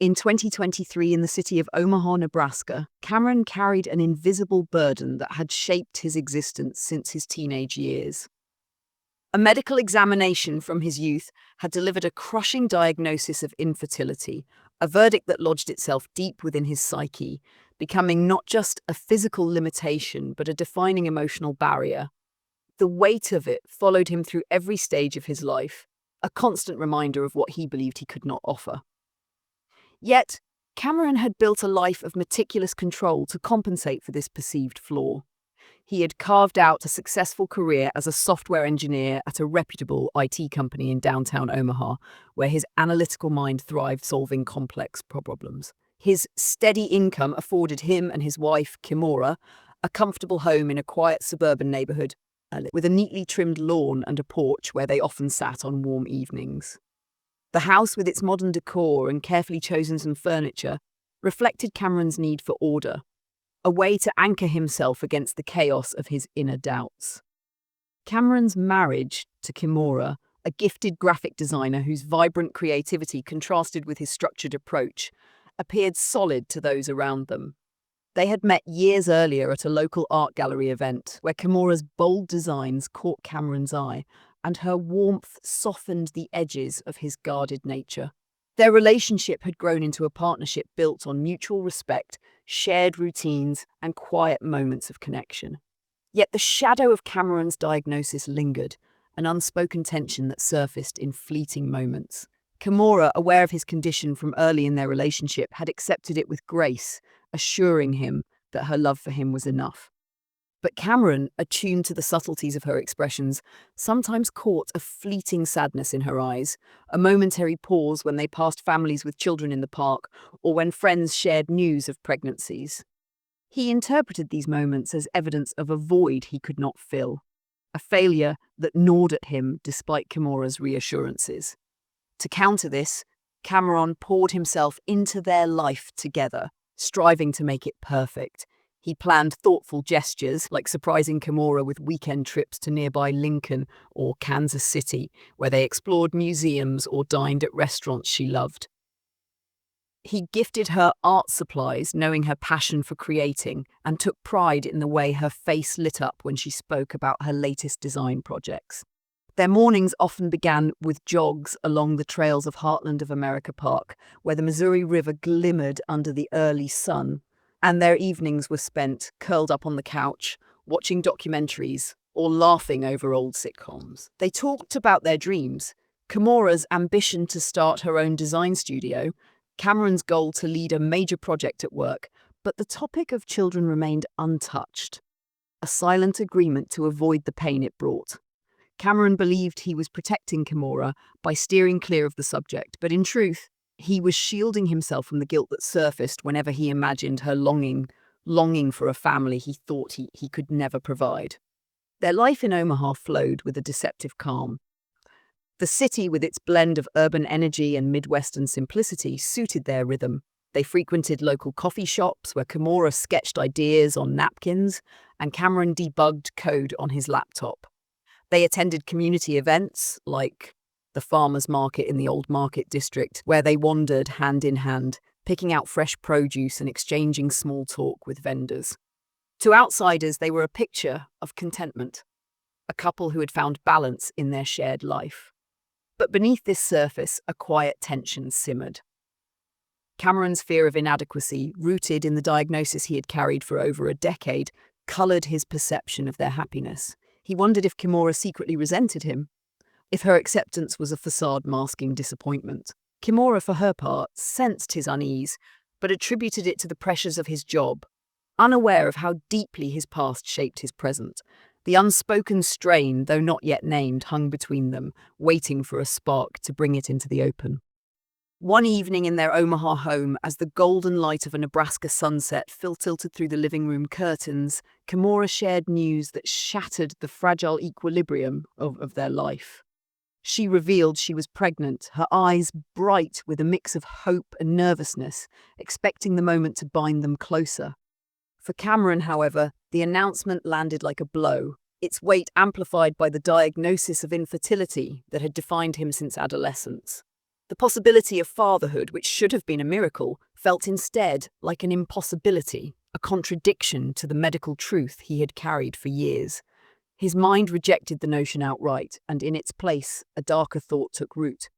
In 2023, in the city of Omaha, Nebraska, Kameron carried an invisible burden that had shaped his existence since his teenage years. A medical examination from his youth had delivered a crushing diagnosis of infertility, a verdict that lodged itself deep within his psyche, becoming not just a physical limitation but a defining emotional barrier. The weight of it followed him through every stage of his life, a constant reminder of what he believed he could not offer. Yet, Kameron had built a life of meticulous control to compensate for this perceived flaw. He had carved out a successful career as a software engineer at a reputable IT company in downtown Omaha, where his analytical mind thrived solving complex problems. His steady income afforded him and his wife, Kimora, a comfortable home in a quiet suburban neighborhood, with a neatly trimmed lawn and a porch where they often sat on warm evenings. The house, with its modern decor and carefully chosen furniture, reflected Kameron's need for order, a way to anchor himself against the chaos of his inner doubts. Kameron's marriage to Kimora, a gifted graphic designer whose vibrant creativity contrasted with his structured approach, appeared solid to those around them. They had met years earlier at a local art gallery event where Kimora's bold designs caught Kameron's eye, and her warmth softened the edges of his guarded nature. Their relationship had grown into a partnership built on mutual respect, shared routines, and quiet moments of connection. Yet the shadow of Kameron's diagnosis lingered, an unspoken tension that surfaced in fleeting moments. Kimora, aware of his condition from early in their relationship, had accepted it with grace, assuring him that her love for him was enough. But Kameron, attuned to the subtleties of her expressions, sometimes caught a fleeting sadness in her eyes, a momentary pause when they passed families with children in the park, or when friends shared news of pregnancies. He interpreted these moments as evidence of a void he could not fill, a failure that gnawed at him despite Kimora's reassurances. To counter this, Kameron poured himself into their life together, striving to make it perfect. He planned thoughtful gestures, like surprising Kimora with weekend trips to nearby Lincoln or Kansas City, where they explored museums or dined at restaurants she loved. He gifted her art supplies, knowing her passion for creating, and took pride in the way her face lit up when she spoke about her latest design projects. Their mornings often began with jogs along the trails of Heartland of America Park, where the Missouri River glimmered under the early sun, and their evenings were spent curled up on the couch, watching documentaries or laughing over old sitcoms. They talked about their dreams, Kimora's ambition to start her own design studio, Kameron's goal to lead a major project at work, but the topic of children remained untouched, a silent agreement to avoid the pain it brought. Kameron believed he was protecting Kimora by steering clear of the subject, but in truth, he was shielding himself from the guilt that surfaced whenever he imagined her longing for a family he thought he could never provide. Their life in Omaha flowed with a deceptive calm. The city, with its blend of urban energy and Midwestern simplicity, suited their rhythm. They frequented local coffee shops where Kimora sketched ideas on napkins and Kameron debugged code on his laptop. They attended community events like the farmers market in the Old Market District, where they wandered hand in hand, picking out fresh produce and exchanging small talk with vendors. To outsiders, they were a picture of contentment, a couple who had found balance in their shared life. But beneath this surface, a quiet tension simmered. Kameron's fear of inadequacy, rooted in the diagnosis he had carried for over a decade, coloured his perception of their happiness. He wondered if Kimora secretly resented him, if her acceptance was a facade masking disappointment. Kimora, for her part, sensed his unease, but attributed it to the pressures of his job, unaware of how deeply his past shaped his present. The unspoken strain, though not yet named, hung between them, waiting for a spark to bring it into the open. One evening in their Omaha home, as the golden light of a Nebraska sunset filtered through the living room curtains, Kimora shared news that shattered the fragile equilibrium of their life. She revealed she was pregnant, her eyes bright with a mix of hope and nervousness, expecting the moment to bind them closer. For Kameron, however, the announcement landed like a blow, its weight amplified by the diagnosis of infertility that had defined him since adolescence. The possibility of fatherhood, which should have been a miracle, felt instead like an impossibility, a contradiction to the medical truth he had carried for years. His mind rejected the notion outright, and in its place, a darker thought took root.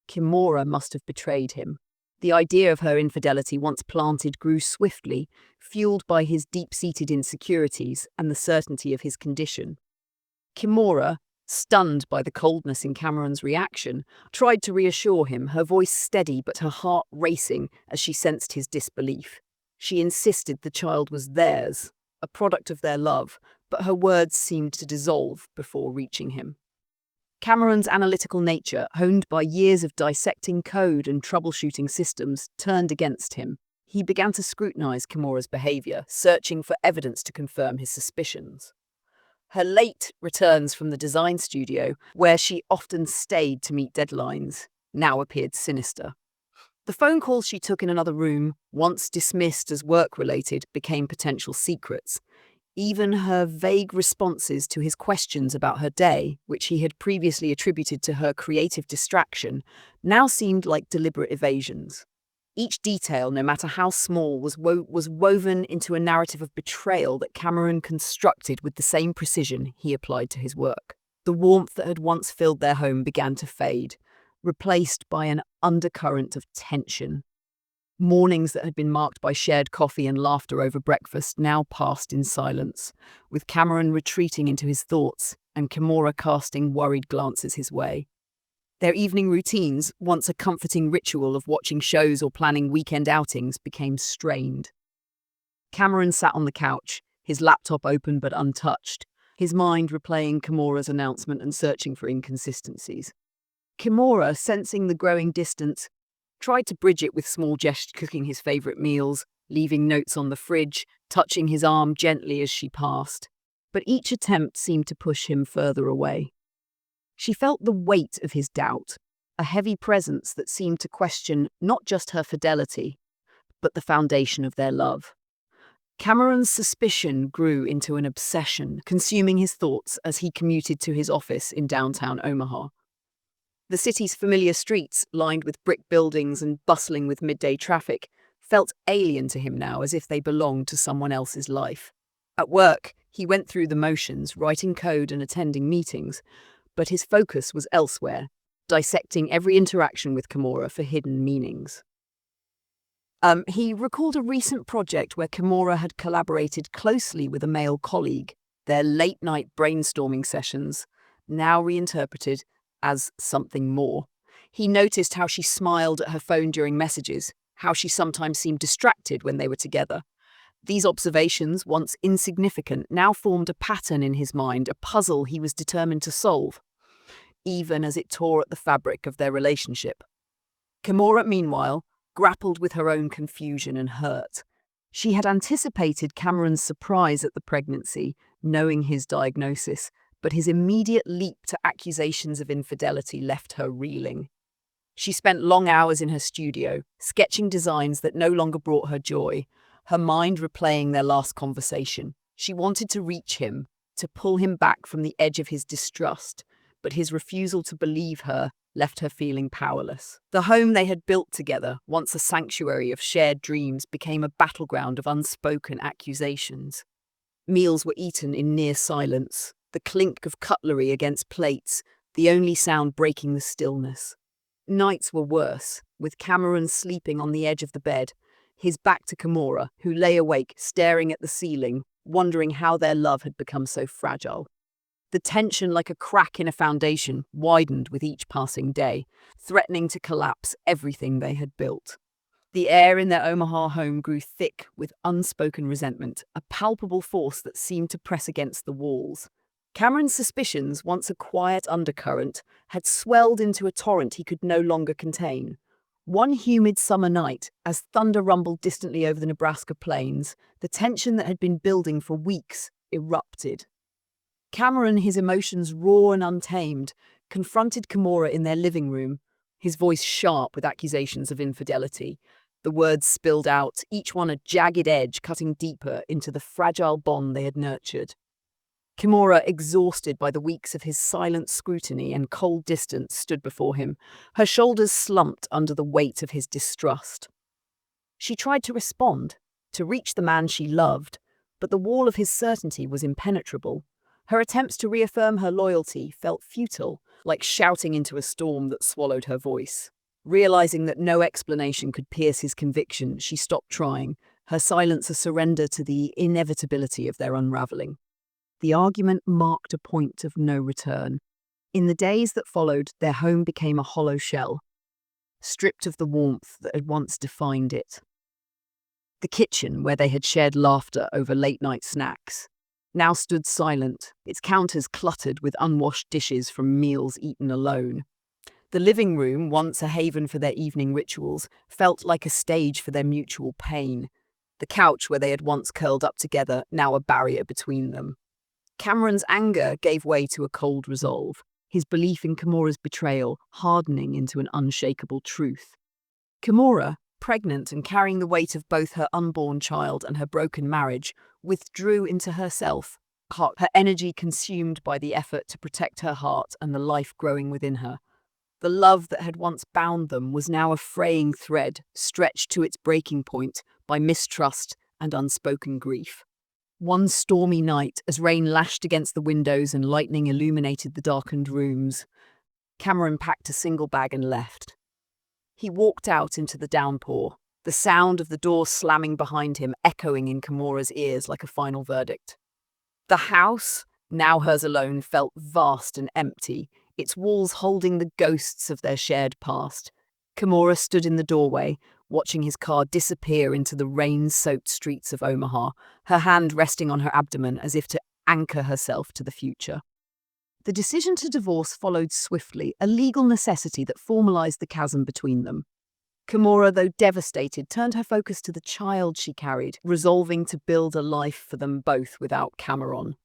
Kimora must have betrayed him. The idea of her infidelity, once planted, grew swiftly, fueled by his deep-seated insecurities and the certainty of his condition. Kimora, stunned by the coldness in Kameron's reaction, tried to reassure him, her voice steady but her heart racing as she sensed his disbelief. She insisted the child was theirs, a product of their love, but her words seemed to dissolve before reaching him. Kameron's analytical nature, honed by years of dissecting code and troubleshooting systems, turned against him. He began to scrutinize Kimora's behavior, searching for evidence to confirm his suspicions. Her late returns from the design studio, where she often stayed to meet deadlines, now appeared sinister. The phone calls she took in another room, once dismissed as work-related, became potential secrets. Even her vague responses to his questions about her day, which he had previously attributed to her creative distraction, now seemed like deliberate evasions. Each detail, no matter how small, was woven into a narrative of betrayal that Kameron constructed with the same precision he applied to his work. The warmth that had once filled their home began to fade, replaced by an undercurrent of tension. Mornings that had been marked by shared coffee and laughter over breakfast now passed in silence, with Kameron retreating into his thoughts and Kimora casting worried glances his way. Their evening routines, once a comforting ritual of watching shows or planning weekend outings, became strained. Kameron sat on the couch, his laptop open but untouched, his mind replaying Kimora's announcement and searching for inconsistencies. Kimora, sensing the growing distance, tried to bridge it with small gestures, cooking his favorite meals, leaving notes on the fridge, touching his arm gently as she passed. But each attempt seemed to push him further away. She felt the weight of his doubt, a heavy presence that seemed to question not just her fidelity, but the foundation of their love. Kameron's suspicion grew into an obsession, consuming his thoughts as he commuted to his office in downtown Omaha. The city's familiar streets, lined with brick buildings and bustling with midday traffic, felt alien to him now, as if they belonged to someone else's life. At work, he went through the motions, writing code and attending meetings, but his focus was elsewhere, dissecting every interaction with Kimora for hidden meanings. He recalled a recent project where Kimora had collaborated closely with a male colleague, their late-night brainstorming sessions, now reinterpreted as something more. He noticed how she smiled at her phone during messages, how she sometimes seemed distracted when they were together. These observations, once insignificant, now formed a pattern in his mind, a puzzle he was determined to solve, even as it tore at the fabric of their relationship. Kimora, meanwhile, grappled with her own confusion and hurt. She had anticipated Kameron's surprise at the pregnancy, knowing his diagnosis, but his immediate leap to accusations of infidelity left her reeling. She spent long hours in her studio, sketching designs that no longer brought her joy, her mind replaying their last conversation. She wanted to reach him, to pull him back from the edge of his distrust, but his refusal to believe her left her feeling powerless. The home they had built together, once a sanctuary of shared dreams, became a battleground of unspoken accusations. Meals were eaten in near silence, the clink of cutlery against plates, the only sound breaking the stillness. Nights were worse, with Kameron sleeping on the edge of the bed, his back to Kimora, who lay awake, staring at the ceiling, wondering how their love had become so fragile. The tension, like a crack in a foundation, widened with each passing day, threatening to collapse everything they had built. The air in their Omaha home grew thick with unspoken resentment, a palpable force that seemed to press against the walls. Kameron's suspicions, once a quiet undercurrent, had swelled into a torrent he could no longer contain. One humid summer night, as thunder rumbled distantly over the Nebraska plains, the tension that had been building for weeks erupted. Kameron, his emotions raw and untamed, confronted Kimora in their living room, his voice sharp with accusations of infidelity. The words spilled out, each one a jagged edge cutting deeper into the fragile bond they had nurtured. Kimora, exhausted by the weeks of his silent scrutiny and cold distance, stood before him, her shoulders slumped under the weight of his distrust. She tried to respond, to reach the man she loved, but the wall of his certainty was impenetrable. Her attempts to reaffirm her loyalty felt futile, like shouting into a storm that swallowed her voice. Realizing that no explanation could pierce his conviction, she stopped trying, her silence a surrender to the inevitability of their unraveling. The argument marked a point of no return. In the days that followed, their home became a hollow shell, stripped of the warmth that had once defined it. The kitchen, where they had shared laughter over late-night snacks, now stood silent, its counters cluttered with unwashed dishes from meals eaten alone. The living room, once a haven for their evening rituals, felt like a stage for their mutual pain. The couch where they had once curled up together, now a barrier between them. Kameron's anger gave way to a cold resolve, his belief in Kimora's betrayal hardening into an unshakable truth. Kimora, pregnant and carrying the weight of both her unborn child and her broken marriage, withdrew into herself, her energy consumed by the effort to protect her heart and the life growing within her. The love that had once bound them was now a fraying thread, stretched to its breaking point by mistrust and unspoken grief. One stormy night, as rain lashed against the windows and lightning illuminated the darkened rooms, Kameron packed a single bag and left. He walked out into the downpour, the sound of the door slamming behind him echoing in Kimora's ears like a final verdict. The house, now hers alone, felt vast and empty, its walls holding the ghosts of their shared past. Kimora stood in the doorway, watching his car disappear into the rain-soaked streets of Omaha, her hand resting on her abdomen as if to anchor herself to the future. The decision to divorce followed swiftly, a legal necessity that formalized the chasm between them. Kimora, though devastated, turned her focus to the child she carried, resolving to build a life for them both without Kameron.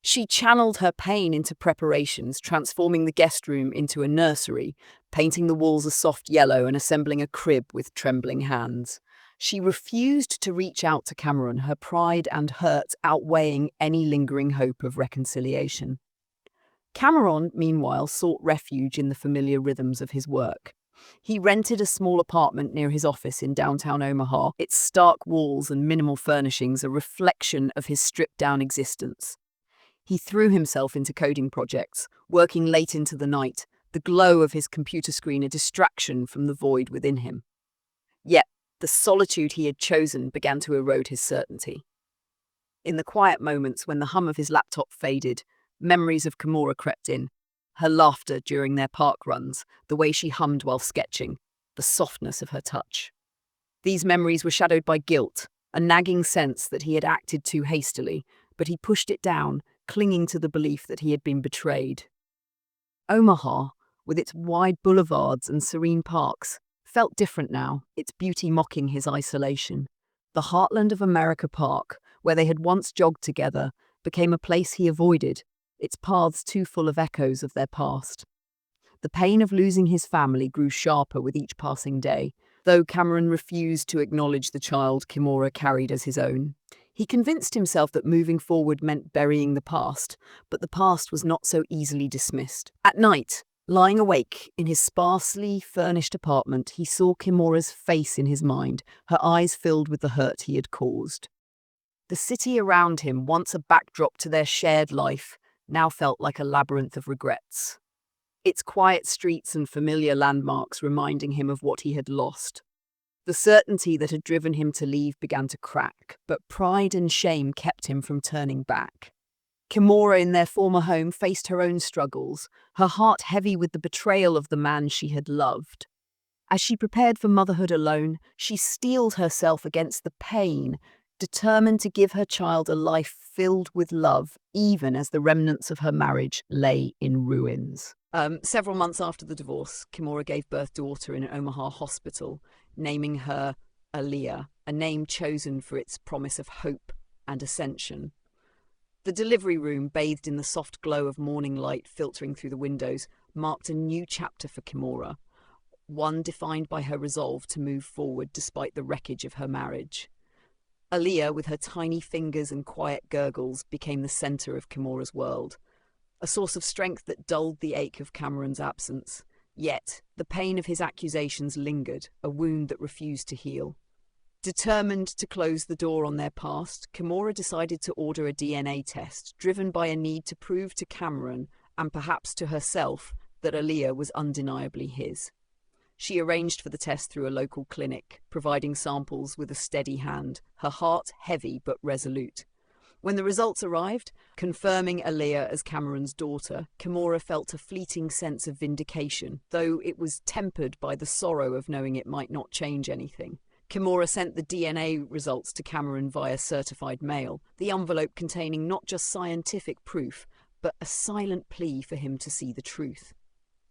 She channeled her pain into preparations, transforming the guest room into a nursery, painting the walls a soft yellow and assembling a crib with trembling hands. She refused to reach out to Kameron, her pride and hurt outweighing any lingering hope of reconciliation. Kameron, meanwhile, sought refuge in the familiar rhythms of his work. He rented a small apartment near his office in downtown Omaha, its stark walls and minimal furnishings a reflection of his stripped-down existence. He threw himself into coding projects, working late into the night, the glow of his computer screen a distraction from the void within him. Yet, the solitude he had chosen began to erode his certainty. In the quiet moments when the hum of his laptop faded, memories of Kimora crept in, her laughter during their park runs, the way she hummed while sketching, the softness of her touch. These memories were shadowed by guilt, a nagging sense that he had acted too hastily, but he pushed it down, clinging to the belief that he had been betrayed. Omaha, with its wide boulevards and serene parks, felt different now, its beauty mocking his isolation. The heartland of America Park, where they had once jogged together, became a place he avoided, its paths too full of echoes of their past. The pain of losing his family grew sharper with each passing day, though Kameron refused to acknowledge the child Kimora carried as his own. He convinced himself that moving forward meant burying the past, but the past was not so easily dismissed. At night, lying awake in his sparsely furnished apartment, he saw Kimora's face in his mind, her eyes filled with the hurt he had caused. The city around him, once a backdrop to their shared life, now felt like a labyrinth of regrets. Its quiet streets and familiar landmarks reminding him of what he had lost. The certainty that had driven him to leave began to crack, but pride and shame kept him from turning back. Kimora, in their former home, faced her own struggles, her heart heavy with the betrayal of the man she had loved. As she prepared for motherhood alone, she steeled herself against the pain, determined to give her child a life filled with love, even as the remnants of her marriage lay in ruins. Several months after the divorce, Kimora gave birth to a daughter in an Omaha hospital, naming her Aaliyah, a name chosen for its promise of hope and ascension. The delivery room, bathed in the soft glow of morning light filtering through the windows, marked a new chapter for Kimora, one defined by her resolve to move forward despite the wreckage of her marriage. Aaliyah, with her tiny fingers and quiet gurgles, became the center of Kimora's world, a source of strength that dulled the ache of Kameron's absence. Yet, the pain of his accusations lingered, a wound that refused to heal. Determined to close the door on their past, Kimora decided to order a DNA test, driven by a need to prove to Kameron, and perhaps to herself, that Aaliyah was undeniably his. She arranged for the test through a local clinic, providing samples with a steady hand, her heart heavy but resolute. When the results arrived, confirming Aaliyah as Kameron's daughter, Kimora felt a fleeting sense of vindication, though it was tempered by the sorrow of knowing it might not change anything. Kimora sent the DNA results to Kameron via certified mail, the envelope containing not just scientific proof, but a silent plea for him to see the truth.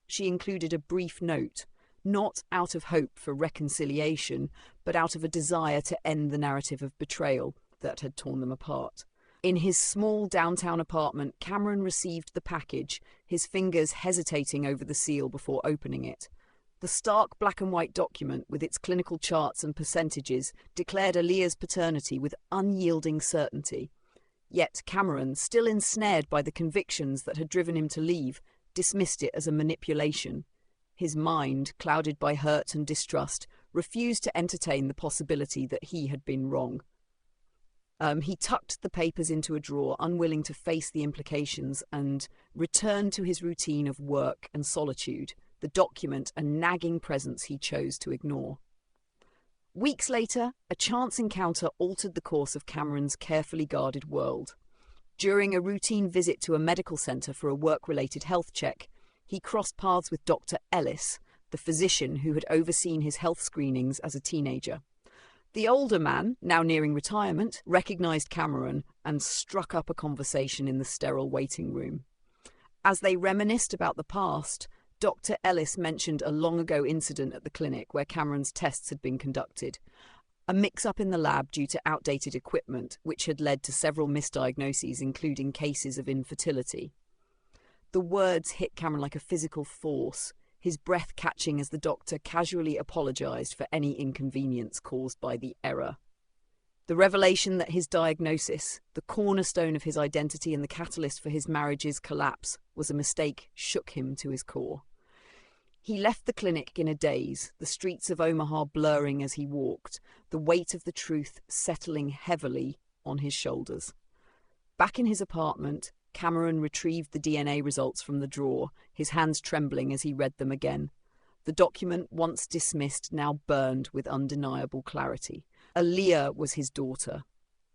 She included a brief note, not out of hope for reconciliation, but out of a desire to end the narrative of betrayal that had torn them apart. In his small downtown apartment, Kameron received the package, his fingers hesitating over the seal before opening it. The stark black and white document, with its clinical charts and percentages, declared Aaliyah's paternity with unyielding certainty. Yet Kameron, still ensnared by the convictions that had driven him to leave, dismissed it as a manipulation. His mind, clouded by hurt and distrust, refused to entertain the possibility that he had been wrong. He tucked the papers into a drawer, unwilling to face the implications, and returned to his routine of work and solitude, the document a nagging presence he chose to ignore. Weeks later, a chance encounter altered the course of Kameron's carefully guarded world. During a routine visit to a medical center for a work-related health check, he crossed paths with Dr. Ellis, the physician who had overseen his health screenings as a teenager. The older man, now nearing retirement, recognized Kameron and struck up a conversation in the sterile waiting room. As they reminisced about the past, Dr. Ellis mentioned a long-ago incident at the clinic where Kameron's tests had been conducted. A mix-up in the lab due to outdated equipment, which had led to several misdiagnoses, including cases of infertility. The words hit Kameron like a physical force, his breath catching as the doctor casually apologized for any inconvenience caused by the error. The revelation that his diagnosis, the cornerstone of his identity and the catalyst for his marriage's collapse, was a mistake shook him to his core. He left the clinic in a daze, the streets of Omaha blurring as he walked, the weight of the truth settling heavily on his shoulders. Back in his apartment, Kameron retrieved the DNA results from the drawer, his hands trembling as he read them again. The document, once dismissed, now burned with undeniable clarity. Aaliyah was his daughter.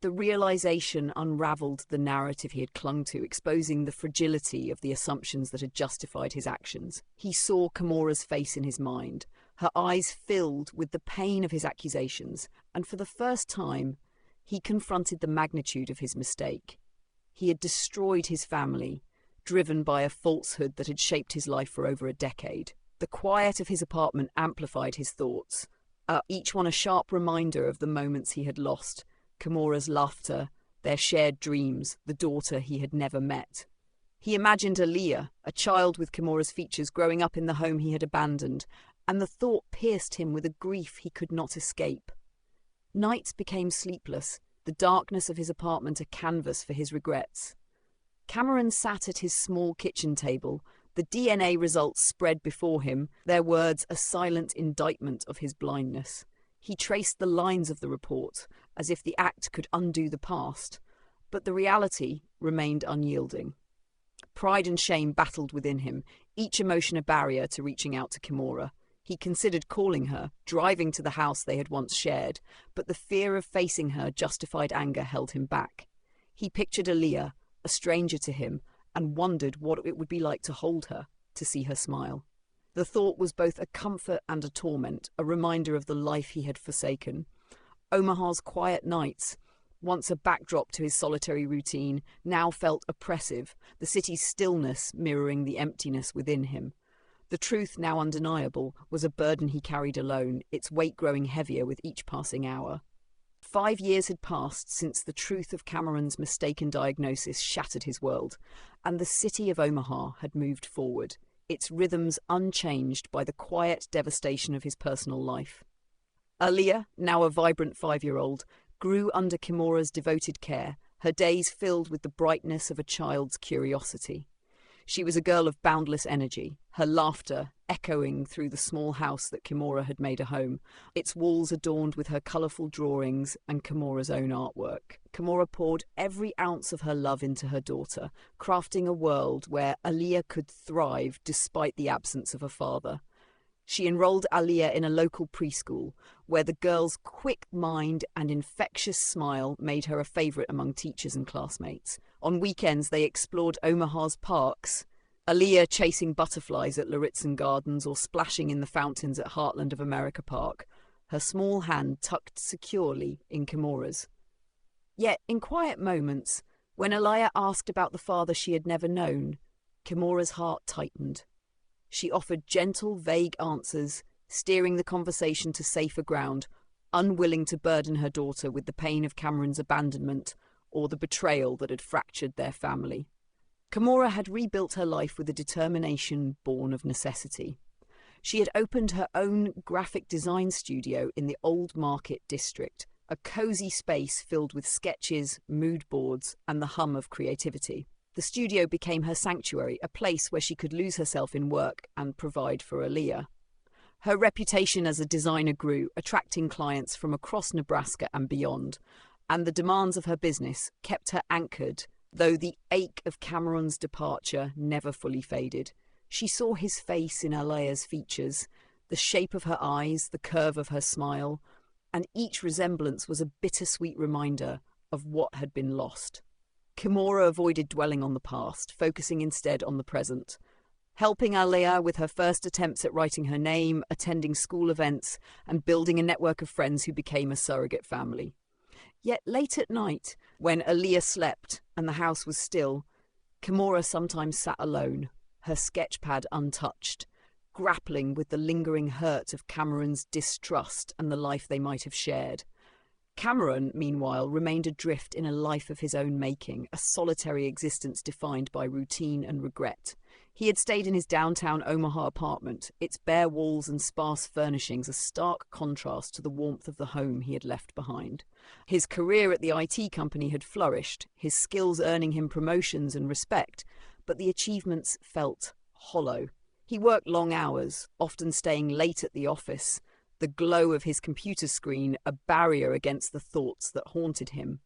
The realization unraveled the narrative he had clung to, exposing the fragility of the assumptions that had justified his actions. He saw Kimora's face in his mind, her eyes filled with the pain of his accusations, and for the first time, he confronted the magnitude of his mistake. He had destroyed his family, driven by a falsehood that had shaped his life for over a decade. The quiet of his apartment amplified his thoughts, each one a sharp reminder of the moments he had lost, Kimora's laughter, their shared dreams, the daughter he had never met. He imagined Aaliyah, a child with Kimora's features, growing up in the home he had abandoned, and the thought pierced him with a grief he could not escape. Nights became sleepless, the darkness of his apartment a canvas for his regrets. Kameron sat at his small kitchen table, the DNA results spread before him, their words a silent indictment of his blindness. He traced the lines of the report, as if the act could undo the past, but the reality remained unyielding. Pride and shame battled within him, each emotion a barrier to reaching out to Kimora. He considered calling her, driving to the house they had once shared, but the fear of facing her justified anger held him back. He pictured Aaliyah, a stranger to him, and wondered what it would be like to hold her, to see her smile. The thought was both a comfort and a torment, a reminder of the life he had forsaken. Omaha's quiet nights, once a backdrop to his solitary routine, now felt oppressive, the city's stillness mirroring the emptiness within him. The truth, now undeniable, was a burden he carried alone, its weight growing heavier with each passing hour. 5 years had passed since the truth of Kameron's mistaken diagnosis shattered his world, and the city of Omaha had moved forward, its rhythms unchanged by the quiet devastation of his personal life. Aaliyah, now a vibrant 5-year-old, grew under Kimora's devoted care, her days filled with the brightness of a child's curiosity. She was a girl of boundless energy, her laughter echoing through the small house that Kimora had made a home, its walls adorned with her colourful drawings and Kimora's own artwork. Kimora poured every ounce of her love into her daughter, crafting a world where Aliyah could thrive despite the absence of a father. She enrolled Aliyah in a local preschool, where the girl's quick mind and infectious smile made her a favourite among teachers and classmates. On weekends, they explored Omaha's parks, Aliyah chasing butterflies at Lauritzen Gardens or splashing in the fountains at Heartland of America Park, her small hand tucked securely in Kimora's. Yet, in quiet moments, when Aliyah asked about the father she had never known, Kimora's heart tightened. She offered gentle, vague answers, steering the conversation to safer ground, unwilling to burden her daughter with the pain of Kameron's abandonment or the betrayal that had fractured their family. Kimora had rebuilt her life with a determination born of necessity. She had opened her own graphic design studio in the Old Market district, a cosy space filled with sketches, mood boards, and the hum of creativity. The studio became her sanctuary, a place where she could lose herself in work and provide for Aliyah. Her reputation as a designer grew, attracting clients from across Nebraska and beyond, and the demands of her business kept her anchored, though the ache of Kameron's departure never fully faded. She saw his face in Aliyah's features, the shape of her eyes, the curve of her smile, and each resemblance was a bittersweet reminder of what had been lost. Kimora avoided dwelling on the past, focusing instead on the present, helping Aliyah with her first attempts at writing her name, attending school events, and building a network of friends who became a surrogate family. Yet late at night, when Aliyah slept and the house was still, Kimora sometimes sat alone, her sketchpad untouched, grappling with the lingering hurt of Kameron's distrust and the life they might have shared. Kameron, meanwhile, remained adrift in a life of his own making, a solitary existence defined by routine and regret. He had stayed in his downtown Omaha apartment, its bare walls and sparse furnishings a stark contrast to the warmth of the home he had left behind. His career at the IT company had flourished, his skills earning him promotions and respect, but the achievements felt hollow. He worked long hours, often staying late at the office, the glow of his computer screen a barrier against the thoughts that haunted him.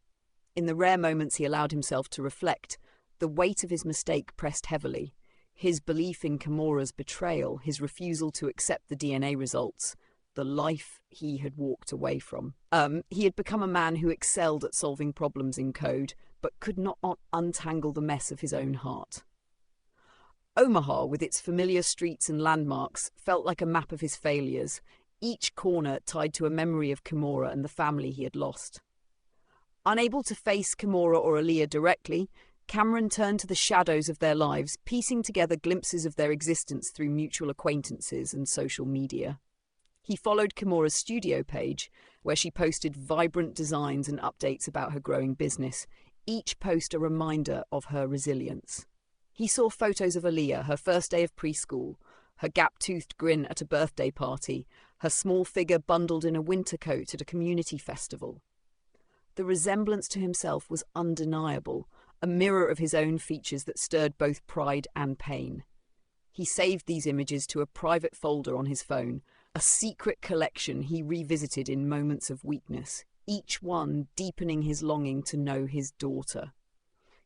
In the rare moments he allowed himself to reflect, the weight of his mistake pressed heavily. His belief in Kimora's betrayal, his refusal to accept the DNA results, the life he had walked away from. He had become a man who excelled at solving problems in code, but could not untangle the mess of his own heart. Omaha, with its familiar streets and landmarks, felt like a map of his failures, each corner tied to a memory of Kimora and the family he had lost. Unable to face Kimora or Aliyah directly, Kameron turned to the shadows of their lives, piecing together glimpses of their existence through mutual acquaintances and social media. He followed Kimora's studio page, where she posted vibrant designs and updates about her growing business, each post a reminder of her resilience. He saw photos of Aliyah, her first day of preschool, her gap-toothed grin at a birthday party, her small figure bundled in a winter coat at a community festival. The resemblance to himself was undeniable, a mirror of his own features that stirred both pride and pain. He saved these images to a private folder on his phone, a secret collection he revisited in moments of weakness, each one deepening his longing to know his daughter.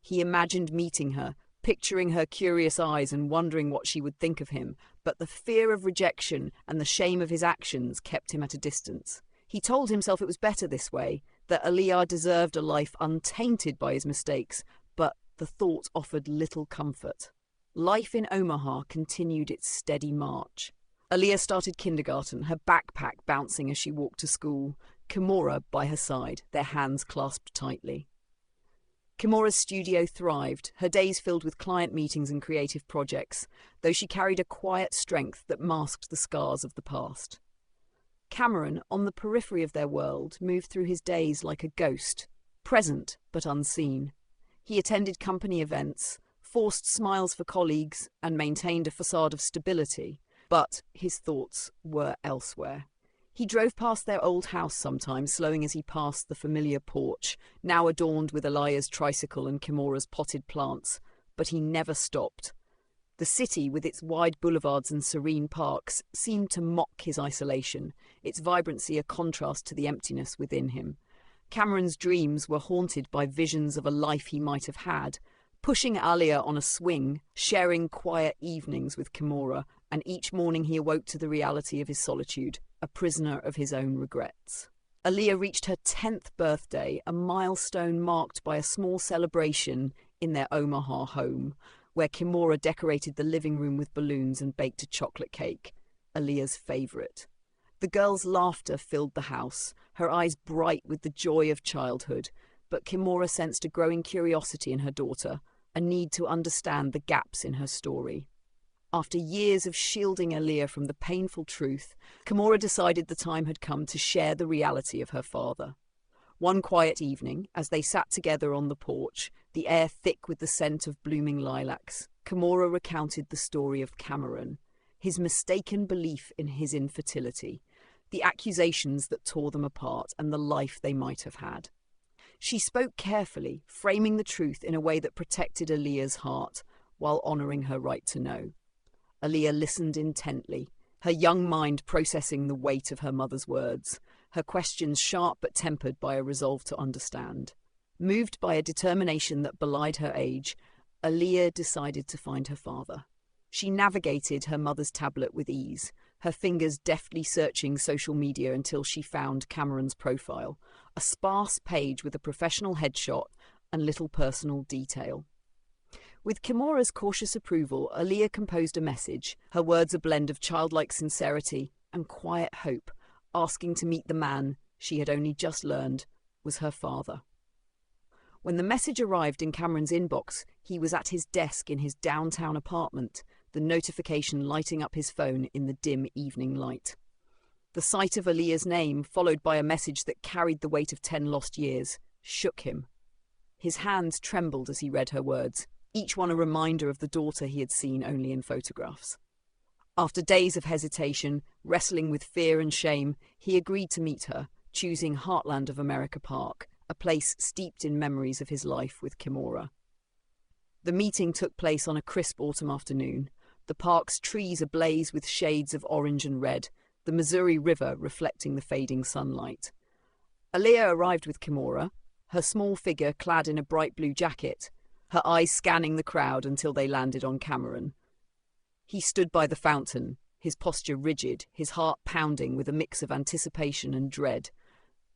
He imagined meeting her, picturing her curious eyes and wondering what she would think of him, but the fear of rejection and the shame of his actions kept him at a distance. He told himself it was better this way, that Aliyah deserved a life untainted by his mistakes, but the thought offered little comfort. Life in Omaha continued its steady march. Aliyah started kindergarten, her backpack bouncing as she walked to school, Kimora by her side, their hands clasped tightly. Kimora's studio thrived, her days filled with client meetings and creative projects, though she carried a quiet strength that masked the scars of the past. Kameron, on the periphery of their world, moved through his days like a ghost, present but unseen. He attended company events, forced smiles for colleagues, and maintained a facade of stability, but his thoughts were elsewhere. He drove past their old house sometimes, slowing as he passed the familiar porch, now adorned with Elia's tricycle and Kimora's potted plants, but he never stopped. The city, with its wide boulevards and serene parks, seemed to mock his isolation, its vibrancy a contrast to the emptiness within him. Kameron's dreams were haunted by visions of a life he might have had, pushing Alia on a swing, sharing quiet evenings with Kimora, and each morning he awoke to the reality of his solitude, a prisoner of his own regrets. Alia reached her 10th birthday, a milestone marked by a small celebration in their Omaha home, where Kimora decorated the living room with balloons and baked a chocolate cake, Alia's favourite. The girl's laughter filled the house, her eyes bright with the joy of childhood, but Kimora sensed a growing curiosity in her daughter, a need to understand the gaps in her story. After years of shielding Alia from the painful truth, Kimora decided the time had come to share the reality of her father. One quiet evening, as they sat together on the porch, the air thick with the scent of blooming lilacs, Kimora recounted the story of Kameron, his mistaken belief in his infertility, the accusations that tore them apart, and the life they might have had. She spoke carefully, framing the truth in a way that protected Alia's heart, while honouring her right to know. Alia listened intently, her young mind processing the weight of her mother's words, her questions sharp but tempered by a resolve to understand. Moved by a determination that belied her age, Alia decided to find her father. She navigated her mother's tablet with ease, her fingers deftly searching social media until she found Kameron's profile, a sparse page with a professional headshot and little personal detail. With Kimora's cautious approval, Alia composed a message, her words a blend of childlike sincerity and quiet hope, asking to meet the man she had only just learned was her father. When the message arrived in Kameron's inbox, he was at his desk in his downtown apartment, the notification lighting up his phone in the dim evening light. The sight of Alia's name, followed by a message that carried the weight of 10 lost years, shook him. His hands trembled as he read her words, each one a reminder of the daughter he had seen only in photographs. After days of hesitation, wrestling with fear and shame, he agreed to meet her, choosing Heartland of America Park, a place steeped in memories of his life with Kimora. The meeting took place on a crisp autumn afternoon, the park's trees ablaze with shades of orange and red, the Missouri River reflecting the fading sunlight. Alia arrived with Kimora, her small figure clad in a bright blue jacket, her eyes scanning the crowd until they landed on Kameron. He stood by the fountain, his posture rigid, his heart pounding with a mix of anticipation and dread.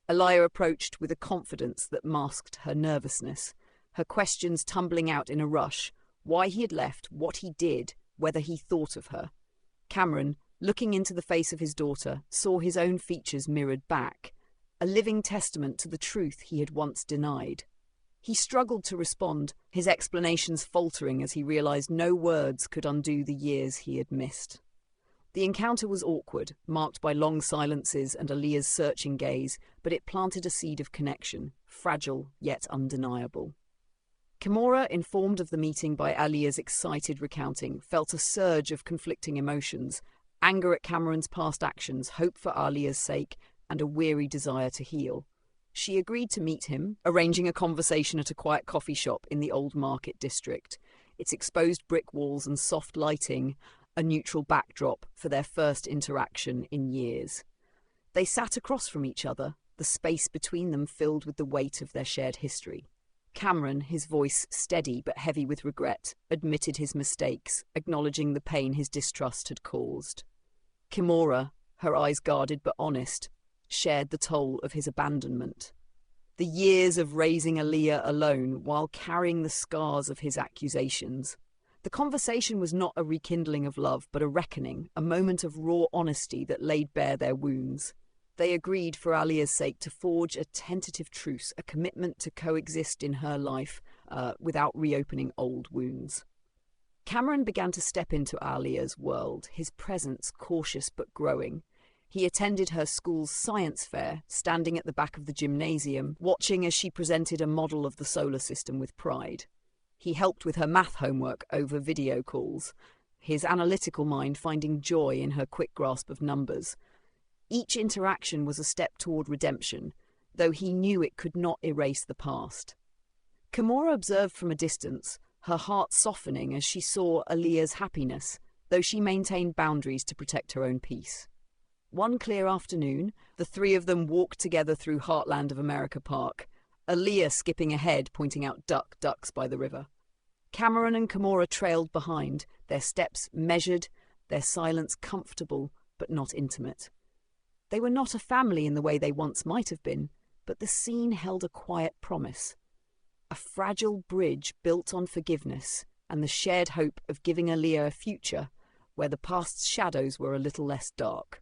Alia approached with a confidence that masked her nervousness, her questions tumbling out in a rush, why he had left, what he did, whether he thought of her. Kameron, looking into the face of his daughter, saw his own features mirrored back, a living testament to the truth he had once denied. He struggled to respond, his explanations faltering as he realized no words could undo the years he had missed. The encounter was awkward, marked by long silences and Alia's searching gaze, but it planted a seed of connection, fragile yet undeniable. Kimora, informed of the meeting by Alia's excited recounting, felt a surge of conflicting emotions, anger at Kameron's past actions, hope for Alia's sake, and a weary desire to heal. She agreed to meet him, arranging a conversation at a quiet coffee shop in the Old Market district, its exposed brick walls and soft lighting a neutral backdrop for their first interaction in years. They sat across from each other, the space between them filled with the weight of their shared history. Kameron, his voice steady but heavy with regret, admitted his mistakes, acknowledging the pain his distrust had caused. Kimora, her eyes guarded but honest, shared the toll of his abandonment. The years of raising Alia alone while carrying the scars of his accusations. The conversation was not a rekindling of love, but a reckoning, a moment of raw honesty that laid bare their wounds. They agreed for Alia's sake to forge a tentative truce, a commitment to coexist in her life without reopening old wounds. Kameron began to step into Alia's world, his presence cautious but growing. He attended her school's science fair, standing at the back of the gymnasium, watching as she presented a model of the solar system with pride. He helped with her math homework over video calls, his analytical mind finding joy in her quick grasp of numbers. Each interaction was a step toward redemption, though he knew it could not erase the past. Kimora observed from a distance, her heart softening as she saw Aaliyah's happiness, though she maintained boundaries to protect her own peace. One clear afternoon, the three of them walked together through Heartland of America Park, Aaliyah skipping ahead, pointing out ducks by the river. Kameron and Kimora trailed behind, their steps measured, their silence comfortable but not intimate. They were not a family in the way they once might have been, but the scene held a quiet promise. A fragile bridge built on forgiveness and the shared hope of giving Aaliyah a future where the past's shadows were a little less dark.